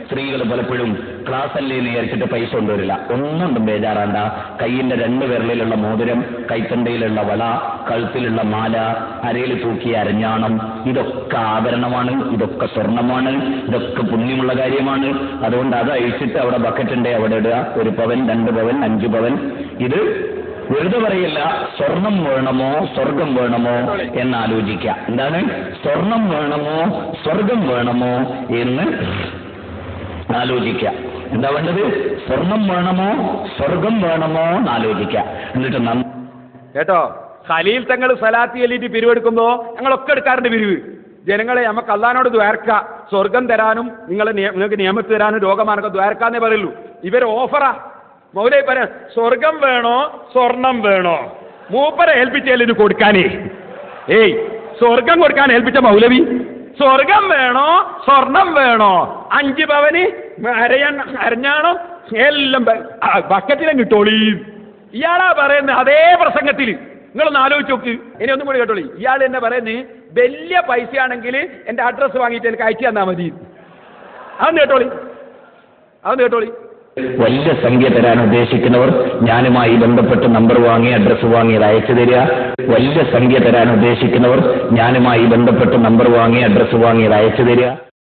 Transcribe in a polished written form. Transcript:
സ്ത്രീകൾ പലപ്പോഴും ക്ലാസ് അല്ലേ എന്ന് വിചാരിച്ചിട്ട് പൈസ കൊണ്ടുവരില്ല. ഒന്നും ബേജാറാണ്ട. കയ്യിന്റെ 2 വിരലിലുള്ള മോതിരം, കൈത്തണ്ടയിലുള്ള വള, കഴുത്തിലുള്ള മാല, അരയിൽ തൂക്കിയ അരഞ്ഞാണം, ഇതൊക്കെ ആഭരണമാണ്, ഇതൊക്കെ സ്വർണമാണ്, ഇതൊക്കെ പുണ്യമുള്ള കാര്യമാണ്. അതുകൊണ്ട് അത് അഴിച്ചിട്ട് അവിടെ ബക്കറ്റുണ്ടേ അവിടെ ഇടുക. 1 പവൻ, 2 പവൻ, 5 പവൻ. ഇത് വെറുതെ പറയില്ല. സ്വർണം വേണമോ സ്വർഗം വേണമോ എന്നാലോചിക്കുക. എന്താണ് സ്വർണം വേണമോ സ്വർഗം വേണമോ എന്ന് ആലോചിക്കുക. എന്താ വേണ്ടത്? സ്വർണം വേണമോ സ്വർഗം വേണമോ എന്നാലോചിക്കുക. എന്നിട്ട് കേട്ടോ, ഖലീൽ തങ്ങൾ സലാത്തി എല്ലിട്ട് പിരിവെടുക്കുമ്പോ ഞങ്ങളൊക്കെ എടുക്കാറുണ്ട് പിരിവ്. ജനങ്ങളെ നമുക്ക് അള്ളാനോട് ദ്വാരക്ക, സ്വർഗം തരാനും നിങ്ങൾക്ക് നിയമത്ത് തരാനും രോഗമാർഗം ദ്വാരക്കാന്നേ പറയുള്ളൂ. ഇവർ ഓഫറാ. മൗലവി പറയാം സ്വർഗം വേണോ സ്വർണം വേണോ, മൂപ്പരെ ഏൽപ്പിച്ചേലിന് കൊടുക്കാനേ. സ്വർഗം കൊടുക്കാൻ ഏൽപ്പിച്ച മൗലവി സ്വർഗം വേണോ സ്വർണം വേണോ, 5 പവന് അരഞ്ഞാണോ എല്ലാം ബക്കറ്റിലും കിട്ടോളി. ഇയാളാ പറയുന്നത് അതേ പ്രസംഗത്തിൽ. നിങ്ങളൊന്ന് ആലോചിച്ച് നോക്ക്. ഇനി ഒന്നും കൂടി കേട്ടോളി. ഇയാൾ എന്നെ പറയുന്നത് വലിയ പൈസയാണെങ്കിൽ എൻ്റെ അഡ്രസ്സ് വാങ്ങിയിട്ട് എനിക്ക് അയച്ചു തന്നാൽ മതി. അതൊന്ന് കേട്ടോളി. വലിയ സംഖ്യ തരാൻ ഉദ്ദേശിക്കുന്നവർ ഞാനുമായി ബന്ധപ്പെട്ട് നമ്പർ വാങ്ങി അഡ്രസ്സ് വാങ്ങി അത് അയച്ചു തരിക. വലിയ സംഖ്യ തരാൻ ഉദ്ദേശിക്കുന്നവർ ഞാനുമായി ബന്ധപ്പെട്ട് നമ്പർ വാങ്ങി അഡ്രസ്സ് വാങ്ങി അത് അയച്ചു തരിക.